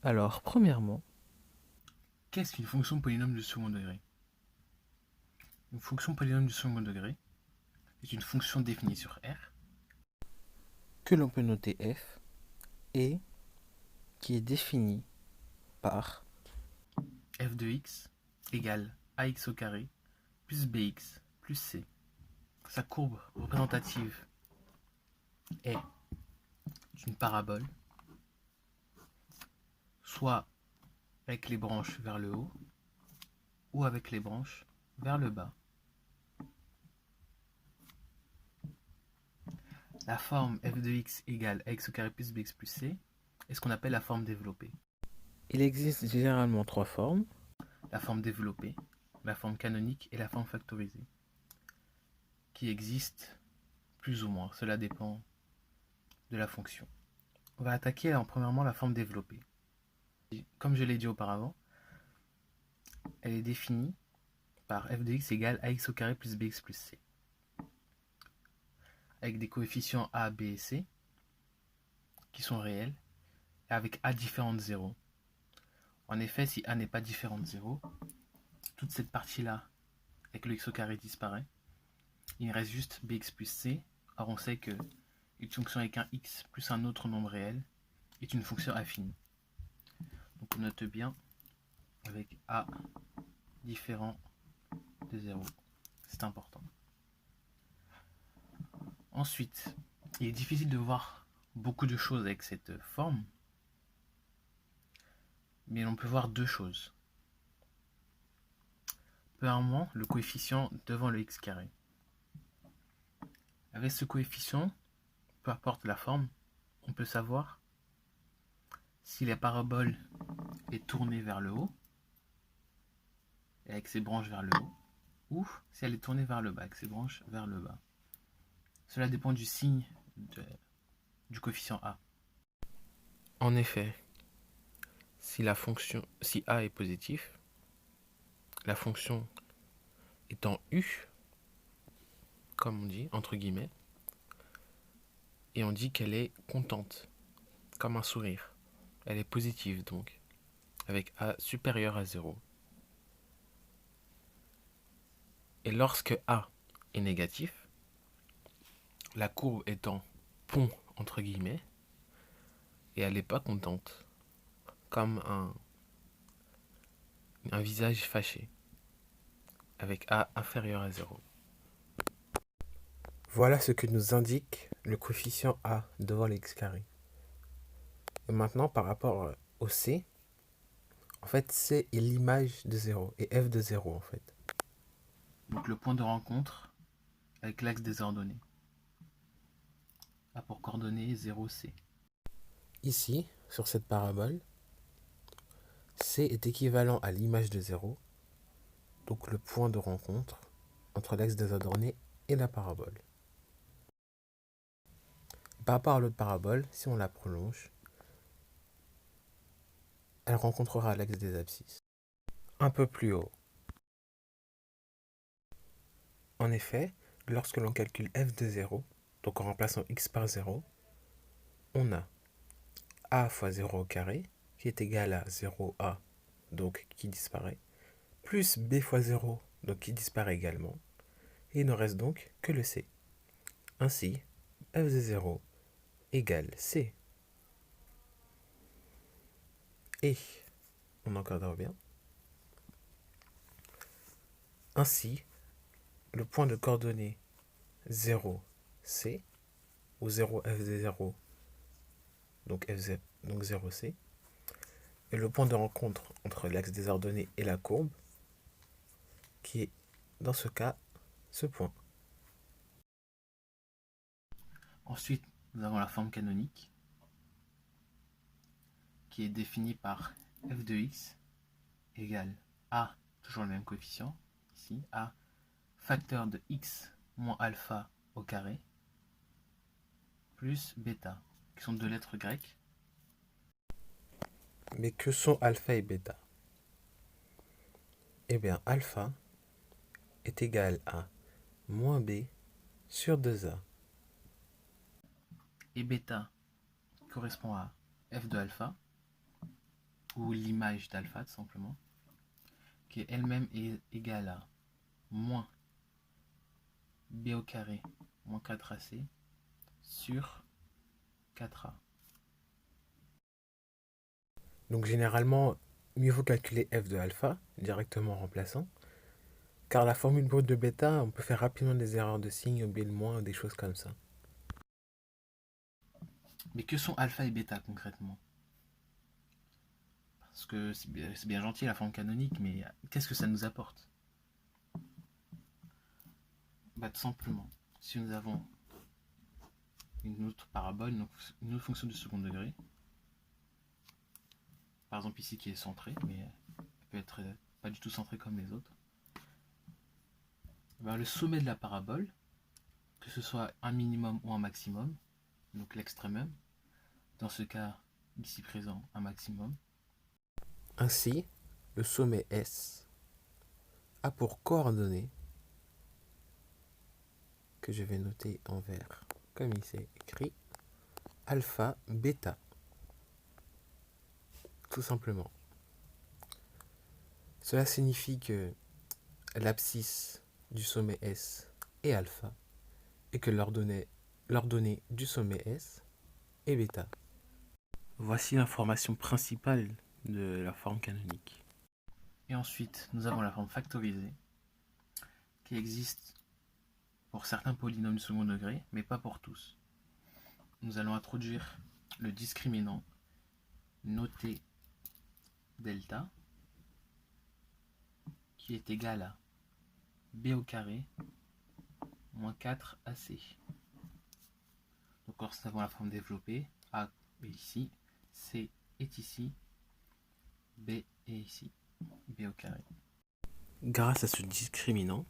Alors, premièrement, Qu'est-ce qu'une fonction polynôme du second degré? Une fonction polynôme du second degré est une fonction définie sur R que l'on peut noter f et qui est définie par f de x égale ax au carré plus bx plus c. Sa courbe représentative est une parabole, soit avec les branches vers le haut ou avec les branches vers le bas. La forme f de x égale ax au carré plus bx plus c est ce qu'on appelle la forme développée. il existe généralement trois formes. La forme développée, la forme canonique et la forme factorisée, qui existent plus ou moins, cela dépend de la fonction. On va attaquer premièrement la forme développée. Comme je l'ai dit auparavant, elle est définie par f de x égale ax au carré plus bx plus c, avec des coefficients a, b et c qui sont réels, et avec a différent de 0. En effet, si a n'est pas différent de 0, toute cette partie-là, avec le x au carré, disparaît. Il reste juste bx plus c. Or, on sait que une fonction avec un x plus un autre nombre réel est une fonction affine. Donc on note bien avec a différent de 0. C'est important. Ensuite, il est difficile de voir beaucoup de choses avec cette forme, mais on peut voir deux choses. Premièrement, le coefficient devant le x carré. Avec ce coefficient, peu importe la forme, on peut savoir si la parabole est tournée vers le haut, avec ses branches vers le haut, ou si elle est tournée vers le bas, avec ses branches vers le bas. Cela dépend du signe du coefficient a. En effet, si a est positif, la fonction est en u, comme on dit, entre guillemets, et on dit qu'elle est contente, comme un sourire. Elle est positive donc, avec a supérieur à 0. Et lorsque a est négatif, la courbe est en pont, entre guillemets, et elle n'est pas contente, comme un visage fâché, avec a inférieur à 0. Voilà ce que nous indique le coefficient a devant le x carré. Et maintenant, par rapport au c, en fait, c est l'image de 0 et f de 0 en fait. Donc le point de rencontre avec l'axe des ordonnées a pour coordonnées 0,c. Ici, sur cette parabole, c est équivalent à l'image de 0, donc le point de rencontre entre l'axe des ordonnées et la parabole. Par rapport à l'autre parabole, si on la prolonge, elle rencontrera l'axe des abscisses. Un peu plus haut. En effet, lorsque l'on calcule f de 0, donc en remplaçant x par 0, on a a fois 0 au carré, qui est égal à 0a, donc qui disparaît, plus b fois 0, donc qui disparaît également, et il ne reste donc que le c. Ainsi, f de 0 égale c. Et, on encadre bien, ainsi, le point de coordonnées 0c, ou 0 f de 0, donc, donc 0c, et le point de rencontre entre l'axe des ordonnées et la courbe, qui est, dans ce cas, ce point. Ensuite, nous avons la forme canonique qui est définie par f de x égale a, toujours le même coefficient, ici, a facteur de x moins alpha au carré, plus bêta, qui sont deux lettres grecques. Mais que sont alpha et bêta? Eh bien, alpha est égal à moins b sur 2a. Et bêta correspond à f de alpha ou l'image d'alpha tout simplement, qui elle-même est égale à moins b au carré moins 4ac sur 4a. Donc généralement, mieux vaut calculer f de alpha directement en remplaçant, car la formule brute de bêta, on peut faire rapidement des erreurs de signe, oublier le moins, des choses comme ça. Mais que sont alpha et bêta concrètement? Parce que c'est bien gentil la forme canonique, mais qu'est-ce que ça nous apporte? Bah, tout simplement, si nous avons une autre parabole, donc une autre fonction du second degré, par exemple ici qui est centrée, mais elle peut être pas du tout centrée comme les autres, ben, le sommet de la parabole, que ce soit un minimum ou un maximum, donc l'extrémum, dans ce cas ici présent un maximum. Ainsi, le sommet S a pour coordonnées, que je vais noter en vert, comme il s'est écrit, alpha, bêta. Tout simplement. Cela signifie que l'abscisse du sommet S est alpha et que l'ordonnée du sommet S est bêta. Voici l'information principale de la forme canonique. Et ensuite, nous avons la forme factorisée qui existe pour certains polynômes du second degré, mais pas pour tous. Nous allons introduire le discriminant noté delta qui est égal à b au carré moins 4ac. Donc lorsque nous avons la forme développée, a est ici, c est ici, b est ici, b au carré. Grâce à ce discriminant,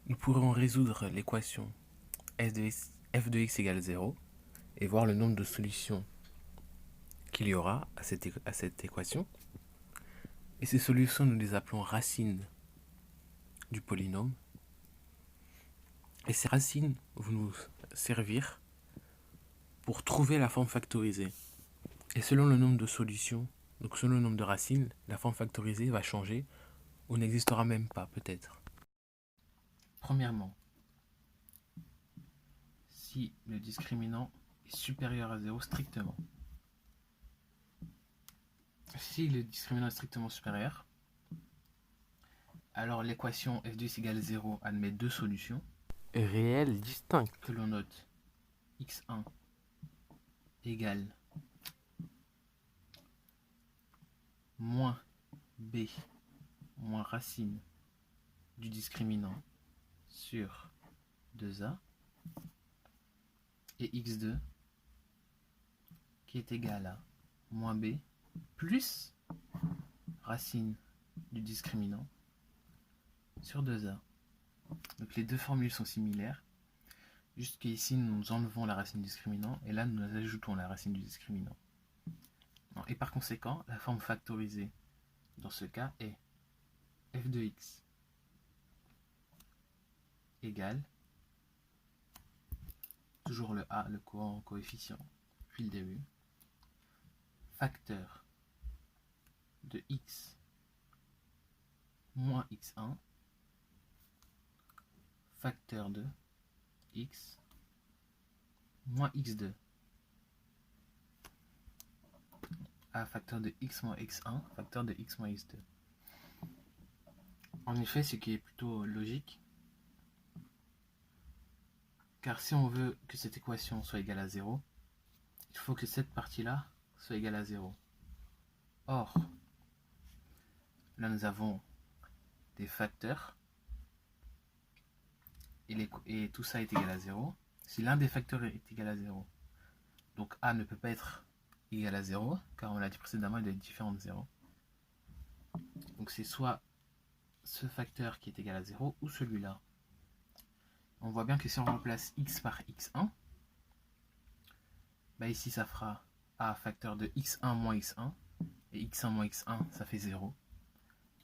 nous pourrons résoudre l'équation f de x égale 0 et voir le nombre de solutions qu'il y aura à cette équation. Et ces solutions, nous les appelons racines du polynôme. Et ces racines vont nous servir pour trouver la forme factorisée. Et selon le nombre de solutions, donc selon le nombre de racines, la forme factorisée va changer ou n'existera même pas peut-être. Premièrement, si le discriminant est supérieur à 0 strictement. Si le discriminant est strictement supérieur, alors l'équation f de x égale 0 admet deux solutions Réelles distinctes. que l'on note x1 égale moins b moins racine du discriminant sur 2a et x2 qui est égal à moins b plus racine du discriminant sur 2a. Donc les deux formules sont similaires, juste qu'ici nous enlevons la racine du discriminant et là nous ajoutons la racine du discriminant. Et par conséquent, la forme factorisée dans ce cas est f de x égale, toujours le a, le coefficient, puis le début, facteur de x moins x1, facteur de x moins x2, à facteur de x moins x1, facteur de x moins x2. En effet, ce qui est plutôt logique, car si on veut que cette équation soit égale à 0, il faut que cette partie-là soit égale à 0. Or, là nous avons des facteurs, et tout ça est égal à 0. Si l'un des facteurs est égal à 0, donc a ne peut pas être égal à 0, car on l'a dit précédemment, il doit être différent de 0. Donc c'est soit ce facteur qui est égal à 0 ou celui-là. On voit bien que si on remplace x par x1, bah ici ça fera a facteur de x1 moins x1, et x1 moins x1 ça fait 0.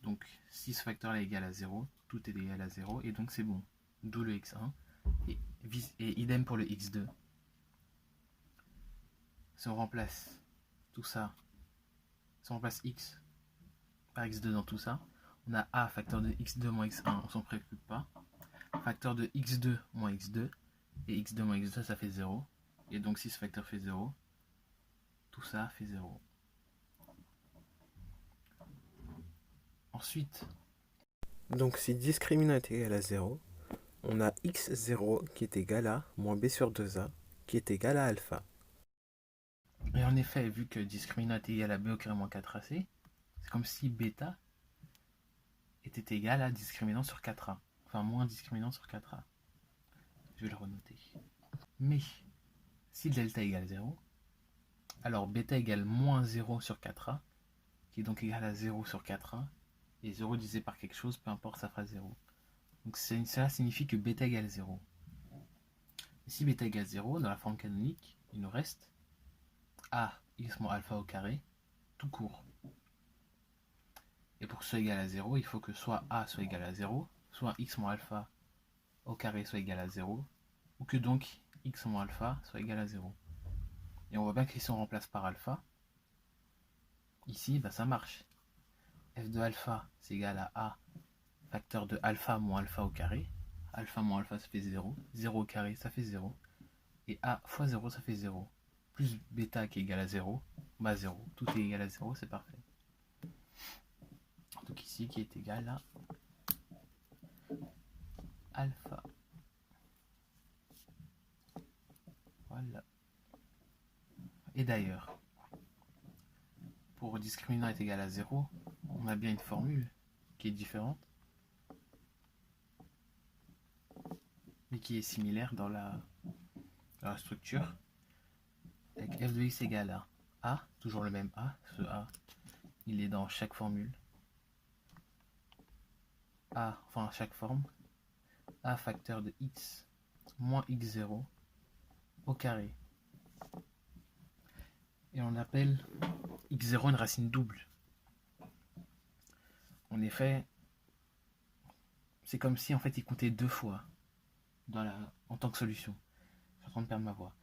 Donc si ce facteur là est égal à 0, tout est égal à 0, et donc c'est bon. D'où le x1, et idem pour le x2. Si on remplace tout ça Si on remplace x par x2 dans tout ça, on a a facteur de x2 moins x1, on s'en préoccupe pas. Facteur de x2 moins x2, et x2 moins x2, ça fait 0. Et donc si ce facteur fait 0, tout ça fait 0. Ensuite, donc si discriminant est égal à 0, on a x0 qui est égal à moins b sur 2a qui est égal à alpha. et en effet, vu que discriminant est égal à b au carré moins 4ac, c'est comme si bêta était égal à discriminant sur 4a. Enfin, moins discriminant sur 4a. Je vais le renoter. Mais, si delta égale 0, alors bêta égale moins 0 sur 4a, qui est donc égal à 0 sur 4a, et 0 divisé par quelque chose, peu importe, ça fera 0. Donc cela signifie que bêta égale 0. Et si bêta égale 0, dans la forme canonique, il nous reste a x moins alpha au carré, tout court. Et pour que ce soit égal à 0, il faut que soit a soit égal à 0, soit x moins alpha au carré soit égal à 0, ou que donc x moins alpha soit égal à 0. Et on voit bien que si on remplace par alpha, ici, bah, ça marche. F de alpha, c'est égal à a facteur de alpha moins alpha au carré. Alpha moins alpha, ça fait 0. 0 au carré, ça fait 0. Et a fois 0, ça fait 0. Plus bêta qui est égal à 0, bah 0. Tout est égal à 0, c'est parfait. Donc ici, qui est égal à alpha. Voilà. Et d'ailleurs, pour discriminant est égal à 0, on a bien une formule qui est différente, mais qui est similaire dans la structure, avec f de x égale à a, toujours le même a, ce a, il est dans chaque formule, a, enfin chaque forme, a facteur de x moins x0 au carré. Et on appelle x0 une racine double. En effet, c'est comme si en fait il comptait deux fois en tant que solution. Je suis en train de perdre ma voix.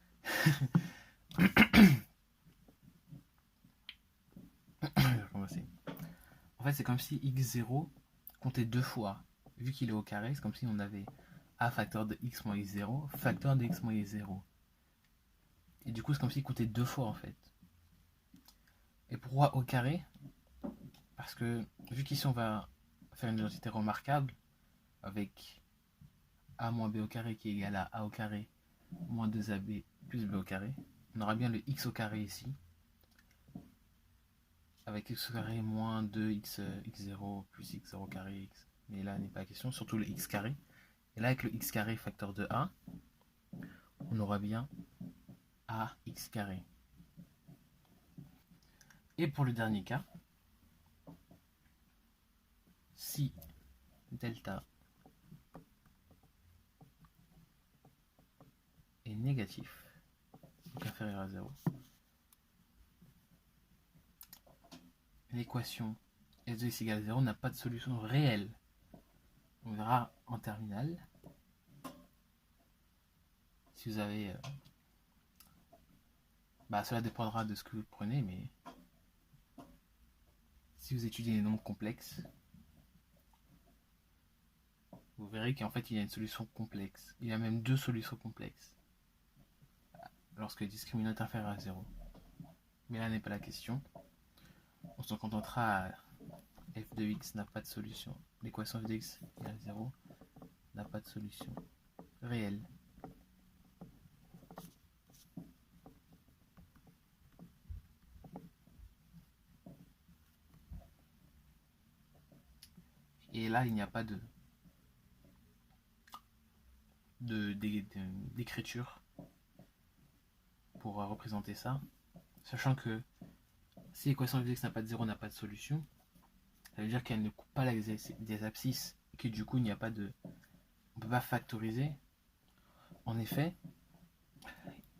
Je vais recommencer. En fait, c'est comme si x0 comptait deux fois. Vu qu'il est au carré, c'est comme si on avait a facteur de x moins x0, facteur de x moins x0. Et du coup, c'est comme s'il comptait deux fois en fait. Et pourquoi au carré? Parce que vu qu'ici on va faire une identité remarquable avec a moins b au carré qui est égal à a au carré moins 2ab plus b au carré, on aura bien le x au carré ici, avec x au carré moins 2x x0 plus x0 au carré x. Mais là n'est pas question, surtout le x carré. Et là avec le x carré facteur de a, on aura bien ax carré. Et pour le dernier cas, si delta est négatif, donc inférieur à 0, l'équation f de x égale 0 n'a pas de solution réelle. On verra en terminale. Si vous avez... cela dépendra de ce que vous prenez, mais si vous étudiez les nombres complexes, vous verrez qu'en fait il y a une solution complexe. Il y a même deux solutions complexes lorsque le discriminant est inférieur à 0. Mais là n'est pas la question. On se contentera à f de x n'a pas de solution. L'équation f de x égale 0 n'a pas de solution réelle. Et là, il n'y a pas d'écriture pour représenter ça, sachant que si l'équation f de x n'a pas de 0 n'a pas de solution, ça veut dire qu'elle ne coupe pas des abscisses et que du coup il n'y a pas de... On ne peut pas factoriser. En effet,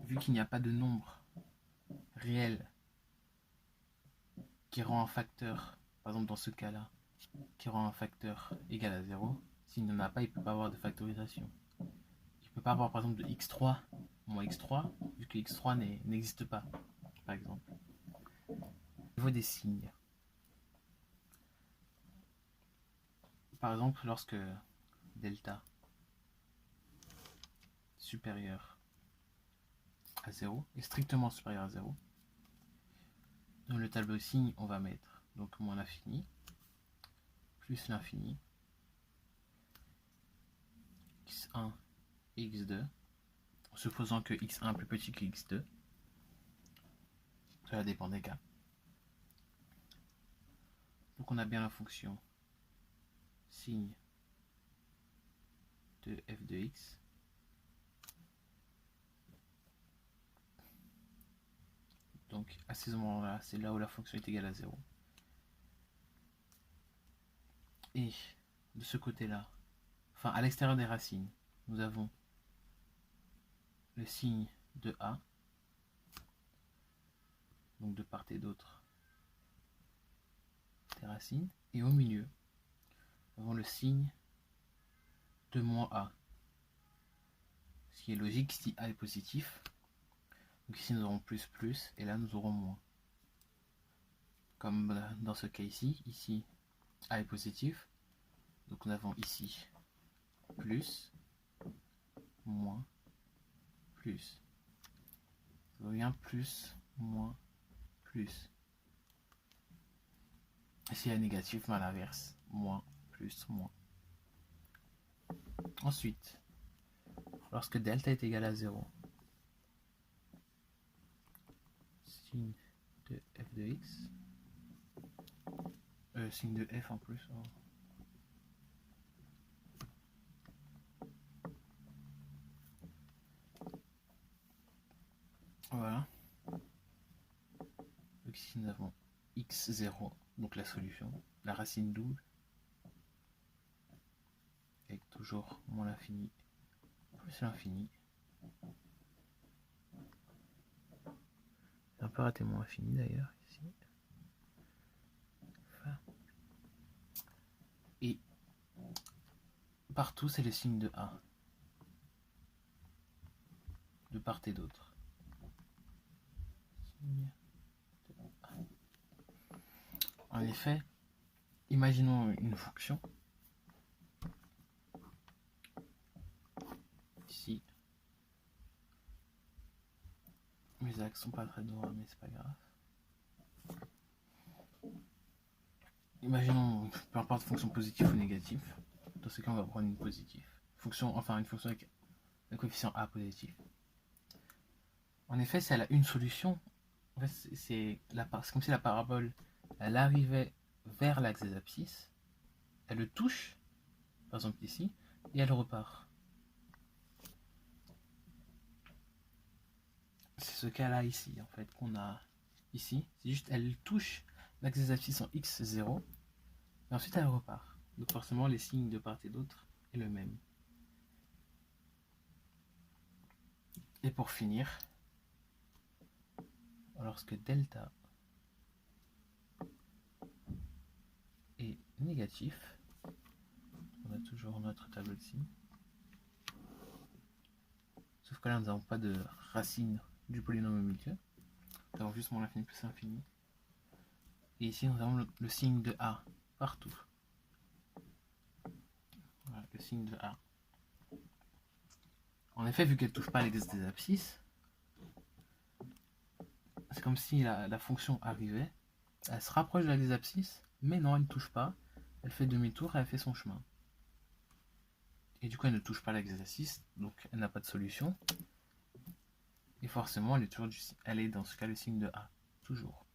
vu qu'il n'y a pas de nombre réel qui rend un facteur, par exemple dans ce cas-là, qui rend un facteur égal à 0, s'il n'en a pas, il ne peut pas avoir de factorisation. Il ne peut pas avoir par exemple de x3 moins x3, vu que x3 n'existe pas, par exemple. Au niveau des signes, par exemple, lorsque delta supérieur à 0 est strictement supérieur à 0, dans le tableau de signes, on va mettre donc moins l'infini plus l'infini, x1 et x2, en supposant que x1 est plus petit que x2. Cela dépend des cas. Donc on a bien la fonction signe de f de x donc à ce moment-là, c'est là où la fonction est égale à 0. Et de ce côté-là, enfin à l'extérieur des racines, nous avons le signe de a, donc de part et d'autre des racines, et au milieu, nous avons le signe de moins a, ce qui est logique si a est positif. Donc ici nous aurons plus, et là nous aurons moins. Comme dans ce cas ici a est positif, donc nous avons ici plus, moins, plus. Ça devient plus, moins, plus. Ici a est négatif, mais à l'inverse, moins, plus, moins. Ensuite, lorsque delta est égal à 0, signe de f de x, signe de f en plus. Oh. Voilà. Donc ici nous avons x0, donc la solution, la racine double, avec toujours moins l'infini plus l'infini. J'ai un peu raté moins infini d'ailleurs ici. Enfin. Et partout c'est le signe de a, de part et d'autre. En effet, imaginons une fonction. Ici, mes axes sont pas très droits, mais c'est pas grave. Imaginons, peu importe fonction positive ou négative. Dans ce cas, on va prendre une positive. Une fonction avec un coefficient a positif. En effet, si elle a une solution, en fait, c'est comme si la parabole, elle arrivait vers l'axe des abscisses, elle le touche, par exemple ici, et elle repart. C'est ce cas-là ici, en fait, qu'on a ici. C'est juste, elle touche l'axe des abscisses en x0, et ensuite elle repart. Donc forcément, les signes de part et d'autre est le même. Et pour finir, lorsque delta est négatif, on a toujours notre tableau de signes. Sauf que là, nous n'avons pas de racine du polynôme au milieu. Nous avons juste moins l'infini plus l'infini. Et ici, nous avons le signe de a partout. Voilà, le signe de a. En effet, vu qu'elle ne touche pas l'axe des abscisses, c'est comme si la fonction arrivait, elle se rapproche de l'axe des abscisses, mais non, elle ne touche pas. Elle fait demi-tour et elle fait son chemin. Et du coup, elle ne touche pas l'axe des abscisses, donc elle n'a pas de solution. Et forcément, elle est dans ce cas le signe de a, toujours.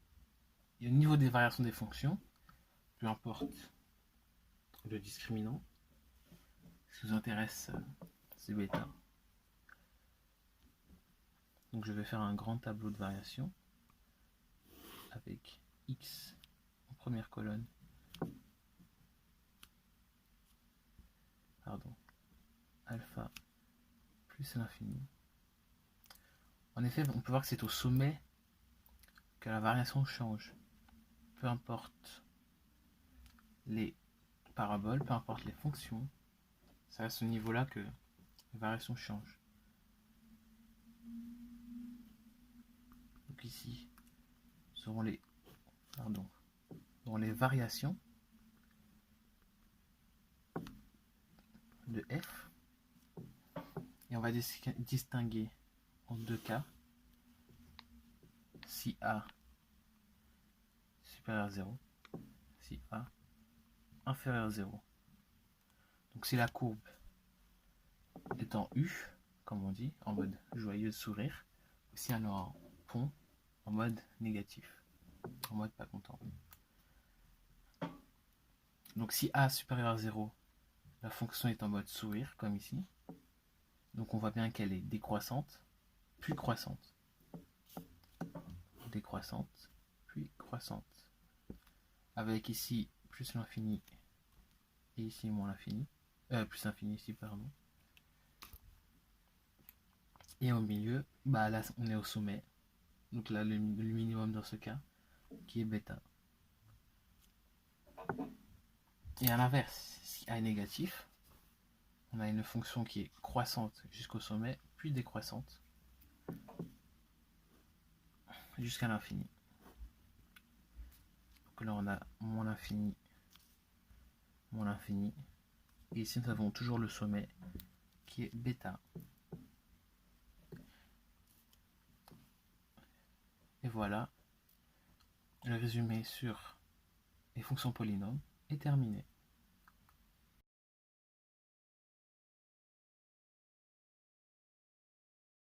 Et au niveau des variations des fonctions, peu importe le discriminant, ce qui nous intéresse, c'est bêta. Donc je vais faire un grand tableau de variation avec x en première colonne, alpha plus l'infini. En effet, on peut voir que c'est au sommet que la variation change. Peu importe les paraboles, peu importe les fonctions, c'est à ce niveau-là que la variation change. Donc ici, nous aurons les pardon, dans les variations de f, et on va distinguer en deux cas si a supérieur à 0, si a inférieur à 0. Donc si la courbe est en U, comme on dit, en mode joyeux sourire, ou si elle est en pont, en mode négatif, en mode pas content. Donc si a supérieur à 0, la fonction est en mode sourire, comme ici. Donc on voit bien qu'elle est décroissante, puis croissante. Décroissante, puis croissante. Avec ici plus l'infini et ici moins l'infini. Plus l'infini ici, pardon. Et au milieu, bah là on est au sommet. Donc là le minimum dans ce cas, qui est bêta. Et à l'inverse, si a est négatif, on a une fonction qui est croissante jusqu'au sommet, puis décroissante jusqu'à l'infini. Donc là on a moins l'infini, et ici nous avons toujours le sommet qui est bêta. Et voilà, le résumé sur les fonctions polynômes est terminé.